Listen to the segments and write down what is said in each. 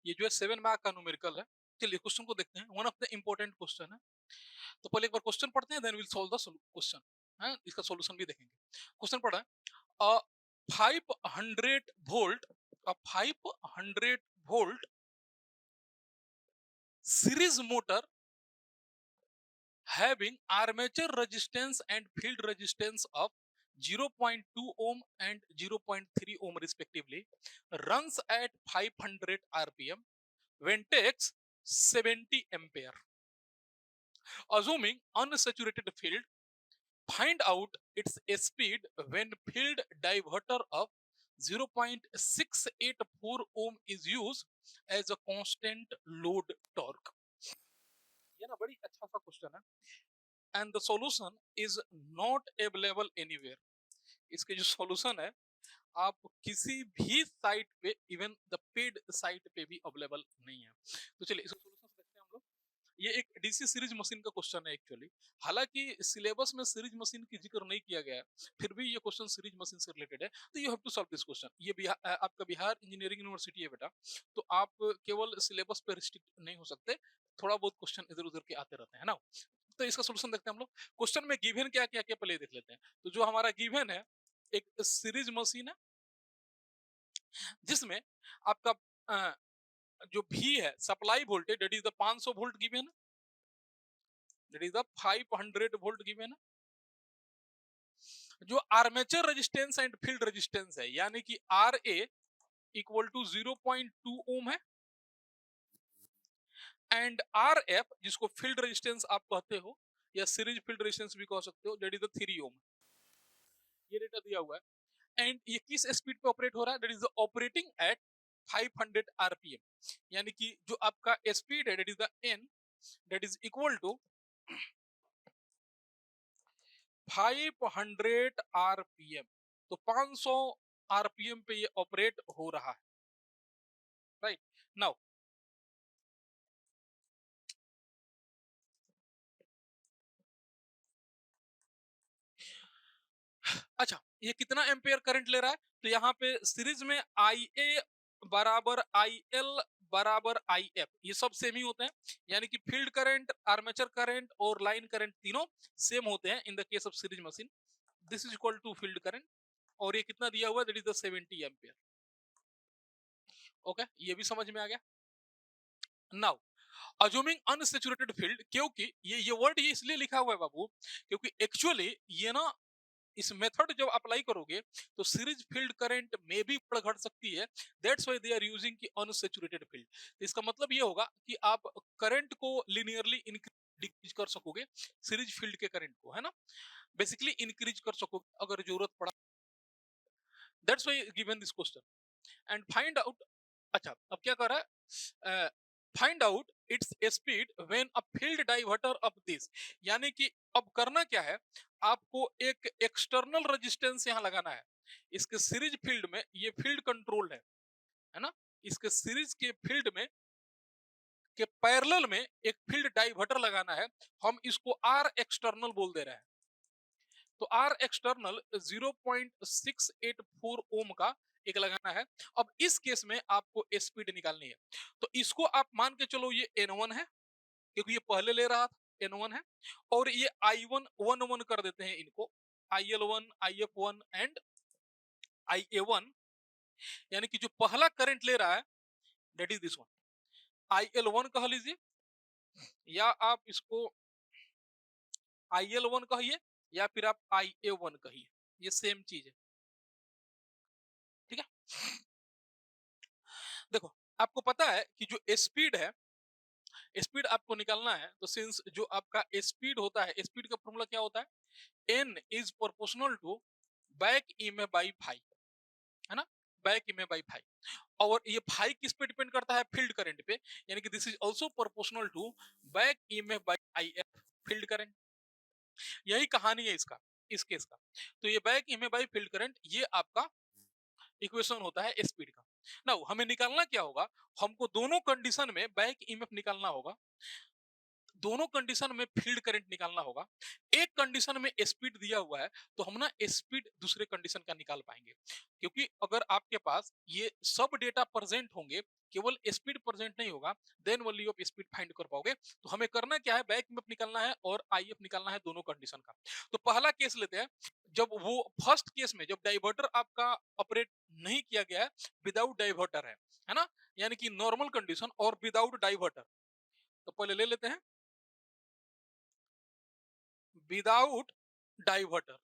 ये जो है 7 मार्क का न्यूमेरिकल है। चलिए क्वेश्चन को देखते हैं, one of the important question है। तो पहले एक बार क्वेश्चन पढ़ते हैं, then will solve the question. है, इसका सॉल्यूशन भी देखेंगे। क्वेश्चन पढ़ा है, a 500 volt, a 500 volt series motor having armature resistance and field resistance of 0.2 ohm and 0.3 ohm respectively runs at 500 rpm when takes 70 ampere. Assuming unsaturated field, find out its speed when field diverter of 0.684 ohm is used as a constant load torque. ये ना बड़ी अच्छा सा question है, and the solution is not available anywhere. इसके जो solution है आप किसी भी साइट पे, इवन द पेड साइट पे भी अवेलेबल नहीं है। तो चलिए इसका सॉल्यूशन देखते हैं हम लोग। ये एक डीसी सीरीज मशीन का क्वेश्चन है एक्चुअली। हालांकि सिलेबस में सीरीज मशीन की जिक्र नहीं किया गया है, फिर भी ये क्वेश्चन सीरीज मशीन से रिलेटेड है, तो you have to solve this question. ये आपका बिहार इंजीनियरिंग यूनिवर्सिटी है बेटा, तो आप केवल सिलेबस पे रिस्ट्रिक्ट नहीं हो सकते, थोड़ा बहुत क्वेश्चन इधर उधर के आते रहते हैं ना। तो इसका सोल्यूशन देखते हैं हम लोग। क्वेश्चन में गिवन क्या क्या क्या पहले देख लेते हैं। तो जो हमारा गिवन है, एक सीरीज मशीन है जिसमें आपका जो भी है supply voltage, that is the 500 volt given है, that is the 500 volt given है। जो armature resistance and field resistance है, यानी कि R A equal to 0.2 ohm है, एंड आर एफ जिसको फील्ड रेजिस्टेंस आप कहते हो या सीरीज फील्ड रेजिस्टेंस भी कह सकते हो, दैट इज द 3 ओम। ये डेटा दिया हुआ है, एंड ये किस स्पीड पे ऑपरेट हो रहा है, that is the operating at 500 RPM, यानी कि जो आपका स्पीड है that is the N, that is equal to 500 RPM. तो 500 आरपीएम पे ये ऑपरेट हो रहा है, राइट नाउ। अच्छा, ये कितना एम्पेयर करंट ले रहा है, तो यहाँ पे सीरीज में आई ए बराबर आई एल बराबर आई एफ, ये सब सेम ही होते हैं, यानी कि फील्ड करंट, आर्मेचर करंट और लाइन करंट तीनों सेम होते हैं in the case of series machine. This is equal to field current, और ये कितना दिया हुआ है, that is the 70 ampere. Okay, ये भी समझ में आ गया। नाउ अज्यूमिंग अनसैचुरेटेड फील्ड, क्योंकि ये वर्ड ये इसलिए लिखा हुआ है बाबू, क्योंकि एक्चुअली ये ना इस मेथड जब अप्लाई करोगे तो सीरीज फील्ड करंट में भी बढ़ घट सकती है, that's why they are using की अनसैचुरेटेड फील्ड। तो इसका मतलब ये होगा कि आप करंट को लिनियरली डिक्रीज कर सकोगे, सीरीज फील्ड के करंट को, है ना, बेसिकली इंक्रीज कर सकोगे अगर जरूरत पड़ा। That's why given this question and find out. अच्छा, अब क्या कर रहा है, find out its speed when a field diverter of this, यानी कि अब करना क्या है, आपको एक एक्सटर्नल रेजिस्टेंस यहां लगाना है। इसके सीरीज फील्ड में ये फील्ड कंट्रोल्ड है ना, इसके सीरीज के फील्ड में के पैरेलल में एक फील्ड डाइवर्टर लगाना है, हम इसको आर एक्सटर्नल बोल दे रहे हैं। तो आर एक्सटर्नल 0.684 ओम का एक लगाना है। अब इस केस में आपको स्पीड निकालनी है, तो इसको आप मान के चलो ये N1 है, क्योंकि ये पहले ले रहा था N1 है, और ये I1 1 कर देते हैं इनको, IL1 IF1 एंड IA1, यानी कि जो पहला करंट ले रहा है that is this one, IL1 कह लीजिए, या आप इसको IL1 कहिए, या फिर आप IA1 कहिए, ये सेम चीज है, ठीक है। देखो, आपको पता है कि जो स्पीड है, स्पीड आपको निकालना है, तो सिंस जो आपका स्पीड होता है, स्पीड का फॉर्मूला क्या होता है, N is proportional to back EMF by phi, है ना, बैक ईएमएफ बाई फाई। और ये फाई किस पे डिपेंड करता है, फील्ड करंट पे, यानी कि this is also proportional to back EMF by IF, field current. यही कहानी है इसका, इस केस का। तो ये back EMF by field current, ये आपका इक्वेशन होता है स्पीड का। नाउ हमें निकालना क्या होगा, हमको दोनों कंडीशन में बैक ईएमएफ निकालना होगा, दोनों कंडीशन में फील्ड करंट निकालना होगा। एक कंडीशन में स्पीड दिया हुआ है, तो हम ना स्पीड दूसरे कंडीशन का निकाल पाएंगे, क्योंकि अगर आपके पास ये सब डेटा प्रेजेंट होंगे केवल स्पीड प्रेजेंट नहीं होगा, देन ओनली आप स्पीड फाइंड कर पाओगे। तो हमें करना क्या है, बैक ईएमएफ निकालना है और आईएफ निकालना है, दोनों कंडीशन का। तो पहला केस लेते हैं, जब वो फर्स्ट केस में जब डाइवर्टर आपका ऑपरेट नहीं किया गया है, विदाउट डाइवर्टर है ना, यानी कि नॉर्मल कंडीशन और विदाउट डाइवर्टर। तो पहले ले लेते हैं विदाउट डाइवर्टर।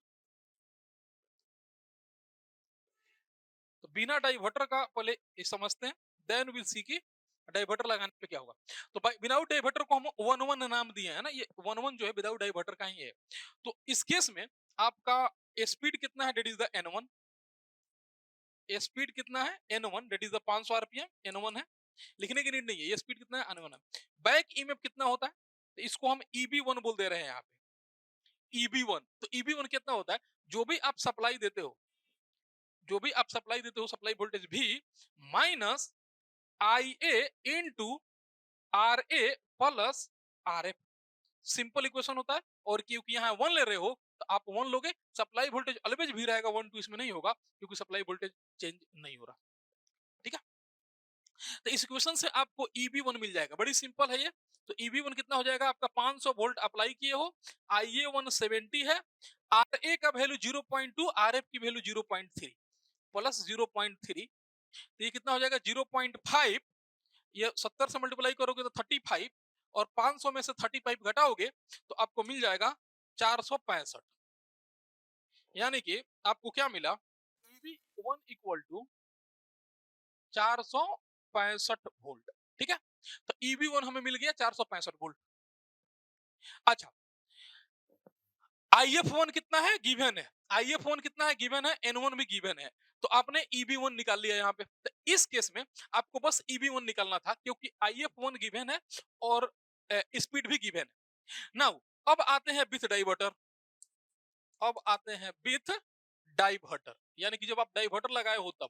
तो बिना डाइवर्टर का पहले ये समझते हैं, देन विल सी की डाइवर्टर लगाने पे क्या होगा। तो विदाउट डाइवर्टर को हम 1-1 नाम दिए है ना, ये 1-1 जो है विदाउट डाइवर्टर का ही है। तो इस केस में आपका स्पीड कितना है, date is the N1। Speed कितना है, N1, date is the 500 RPM N1 है, लिखने की नीड नहीं है, ये स्पीड कितना है N1 है। बैक ईएमएफ कितना होता है, तो इसको हम EB1 बोल दे रहे हैं यहाँ पे, EB1। तो EB1 कितना होता है, जो भी आप सप्लाई देते हो, जो भी आप सप्लाई देते हो, सप्लाई वोल्टेज भी minus IA into RA plus RF। Simple equation होता है, और क्योंकि यहाँ 1 ले रहे हो तो आप 1 लोगे, सप्लाई वोल्टेज ऑलवेज भी रहेगा 1-2, इसमें नहीं होगा क्योंकि सप्लाई वोल्टेज चेंज नहीं हो रहा। ठीक है, तो इस इक्वेशन से आपको EB1 मिल जाएगा, बड़ी सिंपल है ये। तो EB1 कितना हो जाएगा आपका, 500 वोल्ट अप्लाई किए हो, IA 170 है, RA का वैल्यू 0.2, RF की वैल्यू 0.3 प्लस 0.3, तो ये कितना हो जाएगा 0.5। ये 70 से मल्टीप्लाई करोगे तो 35, और 500 में से 35 घटाओगे तो आपको मिल जाएगा 465। यानी कि आपको क्या मिला, EB1 इक्वल टू 465 वोल्ट। ठीक है, तो EB1 हमें मिल गया 465 वोल्ट। अच्छा, IF1 कितना है, गिवन है, IF1 कितना है, गिवन है, N1 भी गिवन है। तो आपने EB1 निकाल लिया यहाँ पे। तो इस केस में आपको बस EB1 निकालना था, क्योंकि IF1 गिवन है और स्पीड भी गिवन है। नाउ अब आते हैं विथ डाइवर्टर, अब आते हैं विथ डाइवर्टर, यानी कि जब आप डाइवर्टर लगाए हो तब।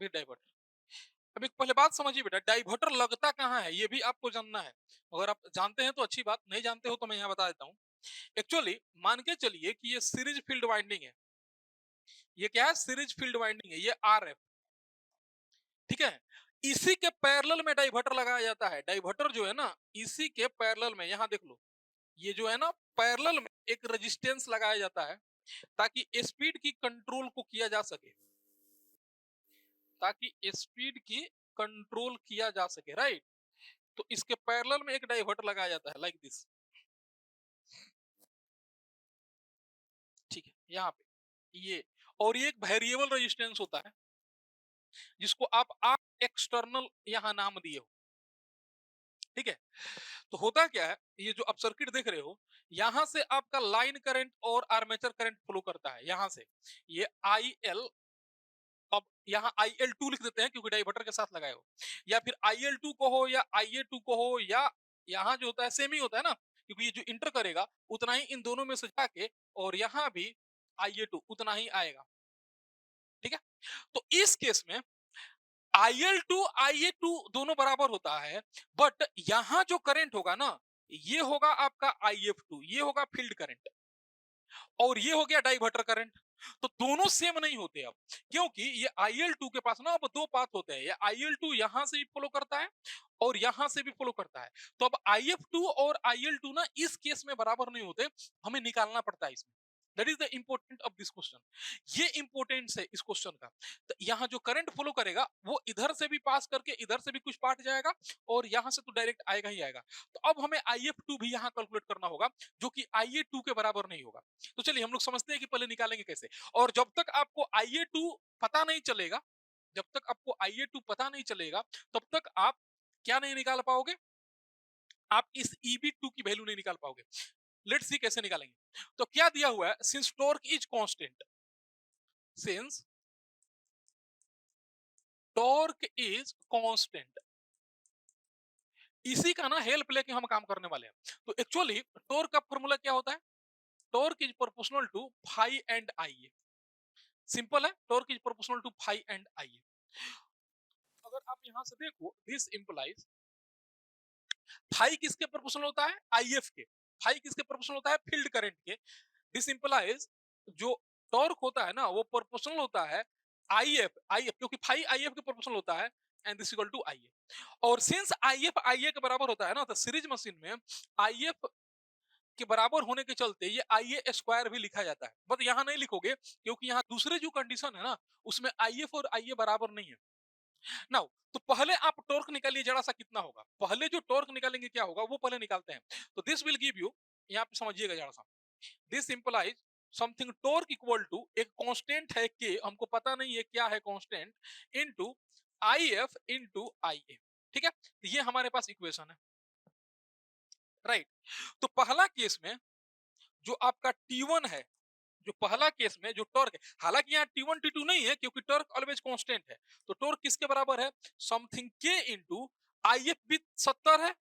विथ डाइवर्टर, अब एक पहले बात समझिए बेटा, डाइवर्टर लगता कहाँ है ये भी आपको जानना है। अगर आप जानते हैं तो अच्छी बात, नहीं जानते हो तो मैं यहाँ बता देता हूँ। एक्चुअली मान के चलिए कि ये सीरीज फील्ड वाइंडिंग है, ये क्या है, सीरीज फील्ड वाइंडिंग है, ये RF। ठीक है, इसी के पैरेलल में डाइवर्टर लगाया जाता है। डाइवर्टर जो है ना, इसी के पैरेलल में, यहाँ देख लो, ये जो है ना पैरेलल में एक रेजिस्टेंस लगाया जाता है, ताकि स्पीड की कंट्रोल को किया जा सके, ताकि स्पीड की कंट्रोल किया जा सके, राइट। तो इसके पैरेलल में एक डाइवर्टर लगाया जाता है, लाइक दिस। ठीक है, यहाँ पे ये, और ये एक वेरिएबल रेजिस्टेंस होता है, जिसको आप एक्सटर्नल यहाँ नाम दिए हो। ठीक है, तो होता क्या है, ये जो आप सर्किट देख रहे हो, यहां से आपका लाइन करंट और आर्मेचर करंट फ्लो करता है, यहां से ये IL। अब यहाँ IL2 लिख देते हैं क्योंकि डाइवर्टर के साथ लगाए हो, या फिर IL2 को हो या IA2 को हो, या यहाँ जो होता है सेम ही होता है ना, क्योंकि ये जो इंटर करेगा उतना ही इन दोनों में से जाके, और यहाँ भी IA2 उतना ही आएगा। ठीक है, तो इस केस में IL2 IA2 दोनों बराबर होता है, बट यहां जो करंट होगा ना, ये होगा आपका IF2, ये होगा फील्ड करंट, और ये हो गया डाइवर्टर करंट। तो दोनों सेम नहीं होते अब, क्योंकि ये IL2 के पास ना अब दो पाथ होते हैं, ये IL2 यहां से भी फॉलो करता है और यहां से भी फॉलो करता है। तो अब IF2 और IL2 ना इस केस में बराबर नहीं होते, हमें निकालना पड़ता है इसमें। That is the important of this question, ये इंपॉर्टेंस है इस क्वेश्चन का। तो यहाँ जो करंट फॉलो करेगा वो इधर से भी पास करके इधर से भी कुछ पार्ट जाएगा, और यहाँ से तो डायरेक्ट आएगा ही आएगा। तो अब हमें IF2 भी यहाँ कैलकुलेट करना होगा, जो कि IA2 के बराबर नहीं होगा। तो चलिए हम लोग समझते हैं कि पहले निकालेंगे कैसे। और जब तक आपको IA2 पता नहीं चलेगा, जब तक आपको IA2 पता नहीं चलेगा, तब तक आप क्या नहीं निकाल पाओगे, आप इस EB2 की वैल्यू नहीं निकाल पाओगे। लेट्स सी कैसे निकालेंगे। तो क्या दिया हुआ है, since torque is constant, since torque is constant, इसी का ना हेल्प लेके हम काम करने वाले हैं। तो एक्चुअली टॉर्क का फॉर्मूला क्या होता है, torque is proportional to phi and IA। Simple है, torque is proportional to phi and IA। अगर आप यहां से देखो, दिस इंप्लाइज फाई किसके प्रोपोर्शनल होता है, IF के। फाई किसके प्रोपोर्शनल होता है, फील्ड करंट के। दिस इंप्लाइज जो टॉर्क होता है ना वो प्रोपोर्शनल होता है आई एफ क्योंकि फाइव आई एफ के प्रोपोर्शनल होता है and this equal to I A. और सिंस आई एफ आई ए के बराबर होता है ना, तो सीरीज मशीन में आई एफ के बराबर होने के चलते ये आई ए स्क्वायर भी लिखा जाता है, बट यहाँ नहीं लिखोगे क्योंकि यहाँ दूसरे जो कंडीशन है ना उसमें आई एफ और आई ए बराबर नहीं है। नाउ तो पहले आप टॉर्क निकालिए जरा सा कितना होगा, पहले जो टॉर्क निकालेंगे क्या होगा वो पहले निकालते हैं। तो दिस विल गिव यू, यहाँ पे समझिएगा जरा सा, this implies something torque equal to एक कांस्टेंट है के, हमको पता नहीं है क्या है constant, into I F into I A. ठीक है, तो ये हमारे पास इक्वेशन है, राइट। तो पहला केस में जो आपका T1 है, जो पहला केस में जो टॉर्क है, हालांकि यहाँ T1 T2 नहीं है क्योंकि टॉर्क ऑलवेज कांस्टेंट है, तो टॉर्क किसके बराबर है, समथिंग के इनटू आई एफ भी 70 है,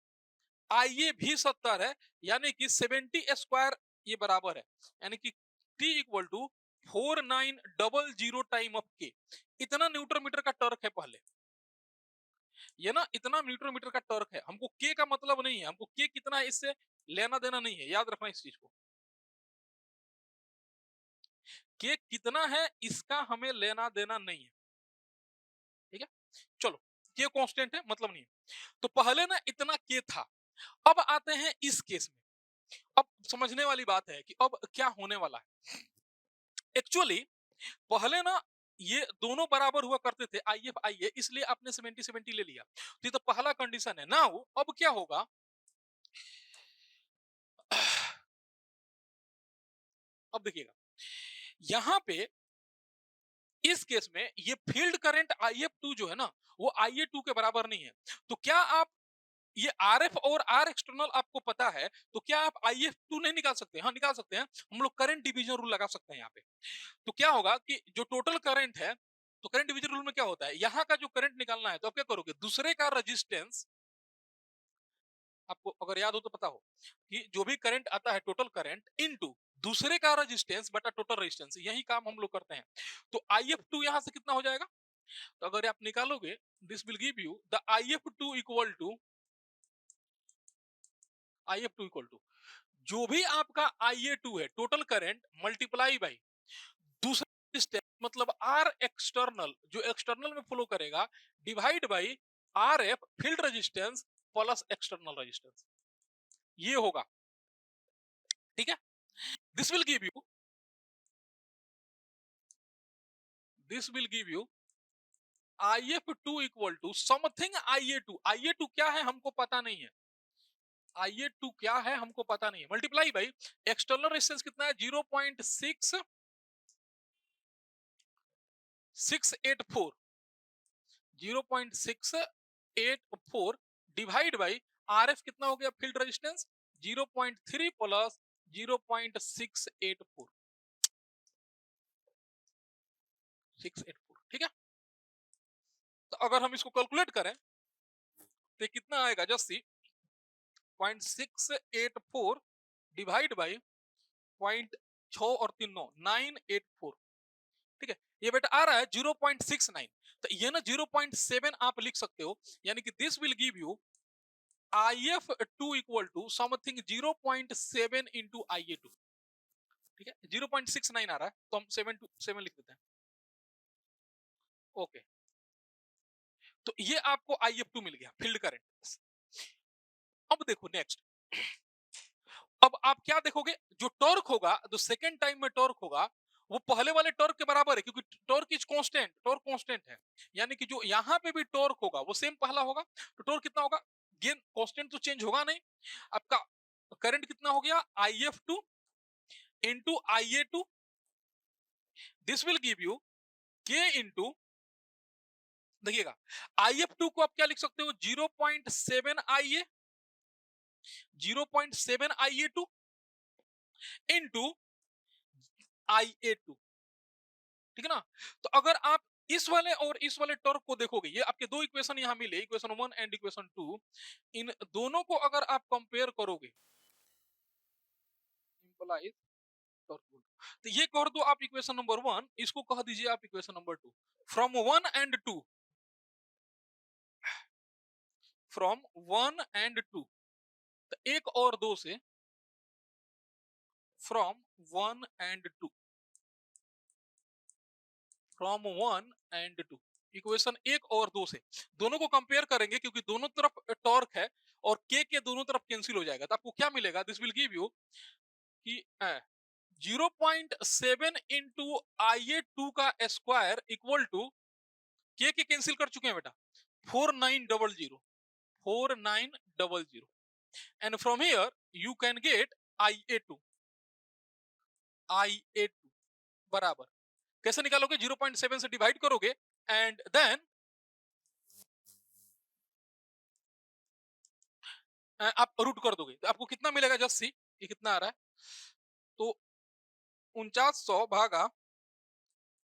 आई ए भी 70 है, यानी कि 70 स्क्वायर ये बराबर है, यानी कि T equal to 4900 time of के। इतना न्यूटन मीटर का टॉर्क है पहले, ये ना इतना न्यूटन मीटर का टॉर्क है, हमको के का मतलब नहीं है, हमको के कितना है इससे लेना देना नहीं है, याद रखना इस चीज को, के कितना है इसका हमें लेना देना नहीं है, ठीक है। चलो, के कांस्टेंट है मतलब नहीं है। तो पहले ना इतना के था, अब आते हैं इस केस में। अब समझने वाली बात है कि अब क्या होने वाला है। एक्चुअली पहले ना ये दोनों बराबर हुआ करते थे आई एफ आई ए, इसलिए आपने 70-70 ले लिया, तो ये तो पहला कंडीशन है ना। अब क्या होगा, अब देखिएगा यहां पे इस केस में ये field current I F to जो है ना वो आई ए टू के बराबर नहीं है। तो क्या आप ये आर एफ और आर एक्सटर्नल आपको पता है, तो क्या आप आई एफ टू नहीं निकाल सकते? हाँ निकाल सकते हैं, हम लोग करंट डिवीजन रूल लगा सकते हैं यहाँ पे। तो क्या होगा कि जो टोटल करंट है, तो करंट डिवीजन रूल में क्या होता है, यहाँ का जो करंट निकालना है तो आप क्या करोगे, दूसरे का रेजिस्टेंस, आपको अगर याद हो तो पता हो कि जो भी करंट आता है टोटल करंट इनटू दूसरे का रेजिस्टेंस बटा टोटल रेजिस्टेंस, यही काम हम लोग करते हैं। तो आई एफ टू यहाँ से कितना हो जाएगा, तो अगर आप निकालोगे this will give you the I F two equal to I F two equal to जो भी आपका आई ए टू है टोटल करंट मल्टीप्लाई बाई दूसरा रेजिस्टेंस मतलब आर एक्सटर्नल जो एक्सटर्नल में फ्लो करेगा divide by R F field resistance plus external resistance, ये होगा, ठीक है। This will give you this will give you I F two equal to something I A to क्या है हमको पता नहीं है, आई ए टू क्या है हमको पता नहीं है, मल्टीप्लाई बाई एक्सटर्नल रेजिस्टेंस कितना है 0.684 0.684 डिवाइड बाई आर एफ कितना हो गया फील्ड रेजिस्टेंस 0.3 प्लस 0.684 684, ठीक है। तो अगर हम इसको कैलकुलेट करें तो कितना आएगा, जस्ट सी 0.684 डिवाइड बाई 0.6 और 3 9 984, ठीक है। ये बेटा आ रहा है 0.69, तो ये ना 0.7 आप लिख सकते हो, यानी कि this will give you I F two equal to something 0.7 into I A two, ठीक है। 0.69 आ रहा है तो हम 7 लिख देते हैं, ओके। तो ये आपको आई एफ टू मिल गया फील्ड करंट। अब देखो नेक्स्ट, अब आप क्या देखोगे, जो टॉर्क होगा जो सेकेंड टाइम में टॉर्क होगा वो पहले वाले टॉर्क के बराबर है क्योंकि torque is constant, torque constant है, यानी कि जो यहाँ पे भी टॉर्क होगा वो सेम पहला होगा, तो टॉर्क कितना होगा, गेन कांस्टेंट तो चेंज होगा नहीं। आपका करंट कितना हो गया I F two into I A two, this will give you K into, देखिएगा आई एफ टू को आप क्या लिख सकते हो 0.7 I A 0.7 I A two into I A two, ठीक है ना। तो अगर आप इस वाले और इस वाले टॉर्क को देखोगे, ये आपके दो इक्वेशन यहां मिले, इक्वेशन 1 एंड इक्वेशन 2, इन दोनों को अगर आप कंपेयर करोगे इंप्लाइज टॉर्क, तो ये कर दो आप इक्वेशन नंबर 1, इसको कह दीजिए आप equation number 2। From 1 and 2, from 1 and 2, तो एक और दो से from 1 and 2, from 1 and 2। Equation 1 और 2 से दोनों को कंपेयर करेंगे क्योंकि दोनों तरफ टॉर्क है और के दोनों तरफ कैंसिल हो जाएगा, तो आपको क्या मिलेगा? दिस विल गिव यू कि 0.7 इंटू IA2 का स्क्वायर इक्वल टू के कैंसिल कर चुके हैं बेटा, 4900 4900 and from here you can get IA2 बराबर कैसे निकालोगे? 0.7 से डिवाइड करोगे एंड देन आप रूट कर दोगे, तो आपको कितना मिलेगा? जस्ट सी ये कितना आ रहा है, तो 4900 भागा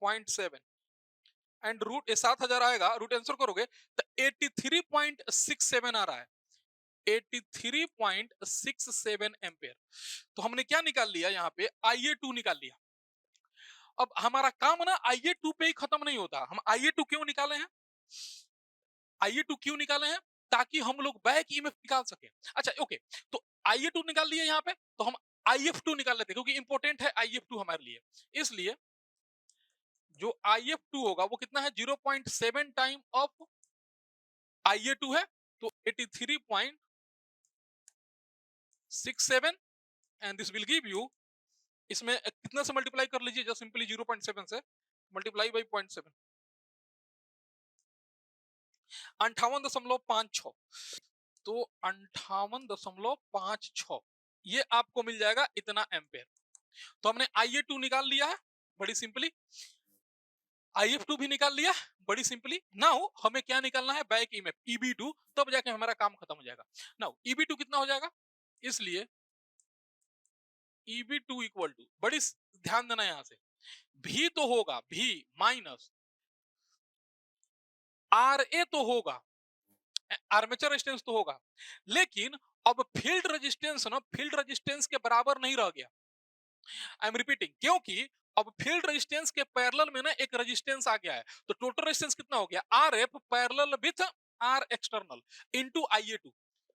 0.7 एंड रूट 7000 आएगा, रूट आंसर करोगे तो 83.67 आ रहा है, 83.67 एम्पेयर। तो हमने क्या निकाल लिया? यहाँ पे IA2 निकाल लिया। अब हमारा काम ना IA2 पे ही खत्म नहीं होता। हम IA2 क्यों निकाले हैं? IA2 क्यों निकाले हैं? ताकि हम लोग बैक ईएमएफ निकाल सके। अच्छा ओके, तो IA2 निकाल लिए यहाँ पे, तो हम IF2 निकाल लेते हैं क्योंकि इंपॉर्टेंट है IF2 हमारे लिए। इसलिए जो IF2 होगा वो कितना है? 0.7 टाइम ऑफ IA2 है, तो 83.67 and this will give you, इसमें कितना से मल्टीप्लाई कर लीजिए? जस्ट सिंपली 0.7 से मल्टीप्लाई बाई 0.7, 58.56, तो 58.56 ये आपको मिल जाएगा इतना एम्पेयर। तो हमने IA2 निकाल लिया है बड़ी सिंपली, IF2 भी निकाल लिया बड़ी सिंपली। नाउ हमें क्या निकालना है? बैक ईएमएफ EB2, तब जाके हमारा काम खत्म हो जाएगा। नाउ EB2 कितना हो जाएगा? इसलिए EB2 इक्वल टू, बड़ी ध्यान देना यहां से, भी तो होगा, भी माइनस RA तो होगा, आर्मेचर रेजिस्टेंस तो होगा, लेकिन अब फील्ड रेजिस्टेंस ना फील्ड रेजिस्टेंस के बराबर नहीं रह गया। आई एम रिपीटिंग, क्योंकि अब फील्ड रेजिस्टेंस के पैरेलल में ना एक रेजिस्टेंस आ गया है, तो टोटल रेजिस्टेंस कितना हो गया? RF parallel with R external into IA2,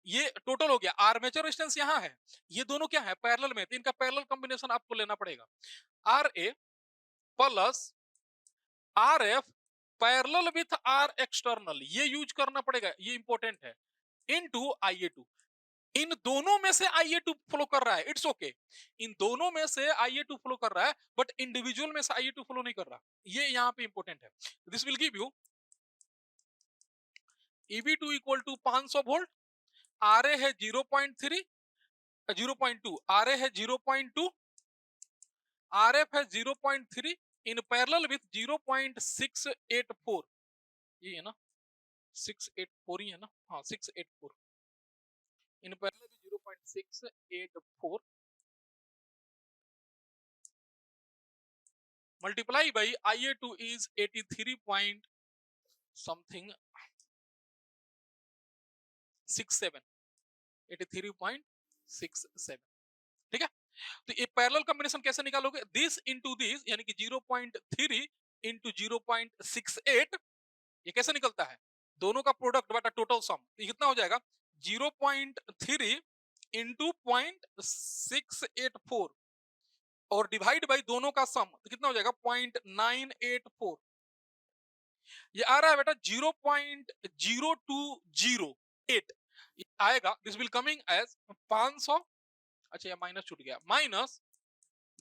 ये टोटल हो गया। आर्मेचर रेजिस्टेंस यहां है, ये दोनों क्या है? पैरेलल में, तो इनका पैरेलल कॉम्बिनेशन आपको लेना पड़ेगा। RA plus RF parallel with R external, ये यूज करना पड़ेगा, ये इंपॉर्टेंट है, इनटू IA2। इन दोनों में से IA2 फ्लो कर रहा है, इट्स ओके, इन दोनों में से IA2 फ्लो कर रहा है, बट इंडिविजुअल में से IA2 फ्लो नहीं कर रहा, ये यहां पे इंपॉर्टेंट है। This will give you EB2 equal to 500 volt, RA है 0.3 0.2, RA है 0.2, RF है 0.3 इन पैरेलल विथ 0.684, ये है ना 684 ही है ना, हाँ 684 in parallel with 0.684 multiply by IA2 is 83 point something 67, 83.67, ठीक है। तो ये पैरेलल कॉम्बिनेशन कैसे निकालोगे? दिस इनटू दिस, यानी कि 0.3 इंटू 0.68, ये कैसे निकलता है? दोनों का प्रोडक्ट बटा टोटल सम, ये कितना हो जाएगा? 0.3 इंटू 0.684 और डिवाइड बाई दोनों का सम, तो कितना हो जाएगा? 0.984, ये आ रहा है बेटा 0.0208 आएगा। दिस विल कमिंग एज 500, अच्छा ये माइनस छूट गया, माइनस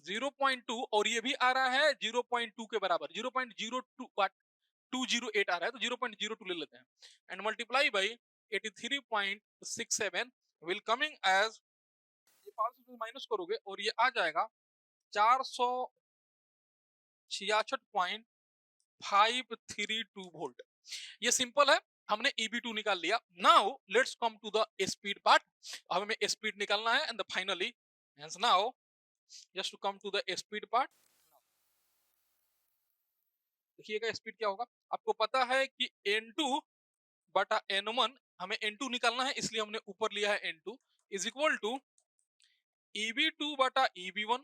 0.2 और ये भी आ रहा है 0.2 के बराबर, 0.02 208 आ रहा है, तो 0.02 ले लेते हैं and multiply by 83.67 will coming as, ये 500 से माइनस करोगे और ये आ जाएगा 466.532 वोल्ट। ये सिंपल है, हमने EB2 निकाल लिया। Now let's come to the speed part, अब हमें स्पीड निकालना है and finally hence now just to come to the speed part. देखिएगा स्पीड क्या होगा, आपको पता है कि N2 बटा N1, हमें N2 निकालना है इसलिए हमने ऊपर लिया है N2 is equal to EB2 बटा EB1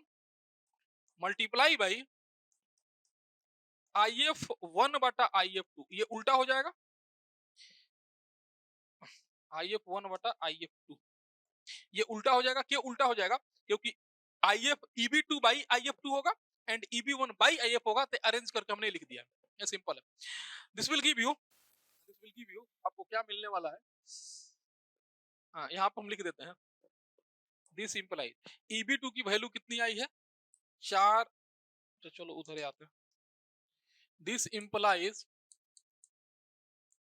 मल्टीप्लाई बाई IF1 बटा IF2, ये उल्टा हो जाएगा, IF1 बटा IF2 ये उल्टा हो जाएगा। क्यों उल्टा हो जाएगा? क्योंकि IF EB2 बाई IF2 होगा एंड EB1 बाई IF होगा, तो अरेंज करके हमने लिख दिया, ये सिंपल है। दिस विल गिव यू आपको क्या मिलने वाला है, हाँ यहाँ पे हम लिख देते हैं, दिस इंप्लाइज EB2 की वैल्यू कितनी आई है 4, तो चलो उधर ही आते हैं, दिस इंप्लाइज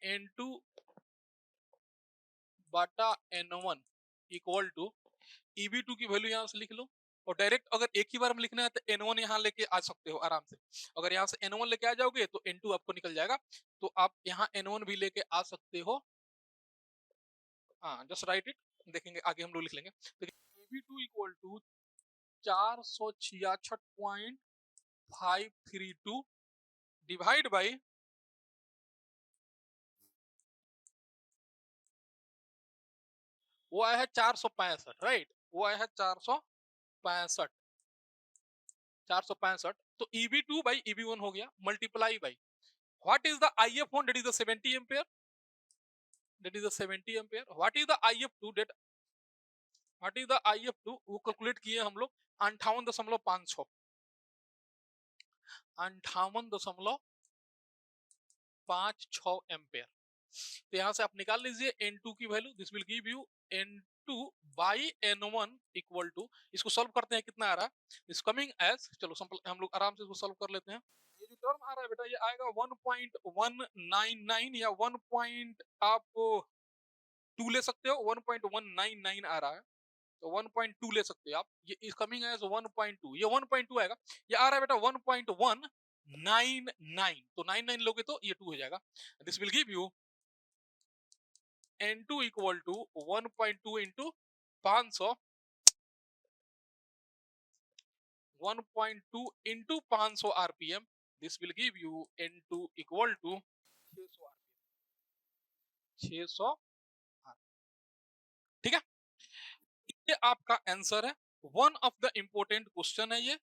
N2 बटा N1 इक्वल टू EB2 की वैल्यू यहाँ से लिख लो, और डायरेक्ट अगर एक ही बार में लिखना है तो N1 यहाँ लेके आ सकते हो आराम से, अगर यहाँ से N1 लेके आ जाओगे तो N2 आपको निकल जाएगा, तो आप यहाँ N1 भी लेके आ सकते हो, हाँ जस्ट राइट इट, देखेंगे आगे हम लोग लिख लेंगे। तो EB2 equal to 466.532 divide by वो आया है 465, राइट, वो आया है 465, तो EB2 बाई EB1 हो गया, multiply by what is the IF1, that is the 70 ampere, that is the 70 ampere, what is the IF2, that what is the IF2 वो कैलकुलेट किए हम लोग 58.500, 58.56 एम्पियर, तो यहाँ से आप निकाल लीजिए N2 की value, this will give you N2 by N1 equal to, इसको सॉल्व करते हैं कितना आ रहा है, इस कमिंग एज, चलो सिंपल हम लोग आराम से इसको सॉल्व कर लेते हैं, ये जो टर्म आ रहा है बेटा ये आएगा 1.199 या 1 पॉइंट आप 2 ले सकते हो, 1.199 आ रहा है, तो 1.2 ले सकते हो आप, ये इज कमिंग एज 1.2, ये 1.2 आएगा, ये आ रहा है बेटा 1.199, तो 99 लोगे तो ये 2 हो जाएगा, this will give you N2 equal to 1.2 into 500, 1.2 into 500 RPM, this will give you N2 equal to 600 RPM, 600, ठीक है, ये आपका आंसर है, one of the important question है ये,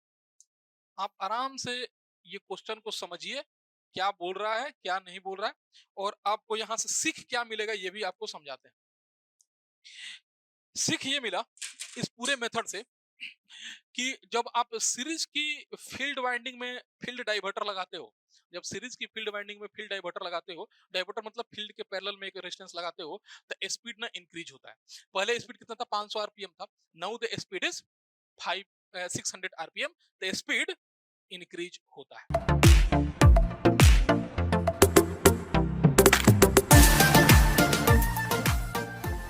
आप आराम से ये क्वेश्चन को समझिए, क्या बोल रहा है क्या नहीं बोल रहा है, और आपको यहाँ से सीख क्या मिलेगा ये भी आपको समझाते हैं। सीख ये मिला इस पूरे मेथड से कि जब आप सीरीज की फील्ड वाइंडिंग में फील्ड डाइवर्टर लगाते हो, जब सीरीज की फील्ड वाइंडिंग में फील्ड डाइवर्टर लगाते हो, डाइवर्टर मतलब फील्ड के पैरेलल में एक रेजिस्टेंस लगाते हो, तो स्पीड ना इंक्रीज होता है, पहले स्पीड कितना था 500 आरपीएम था, now the speed is 600 RPM, the speed increase होता है।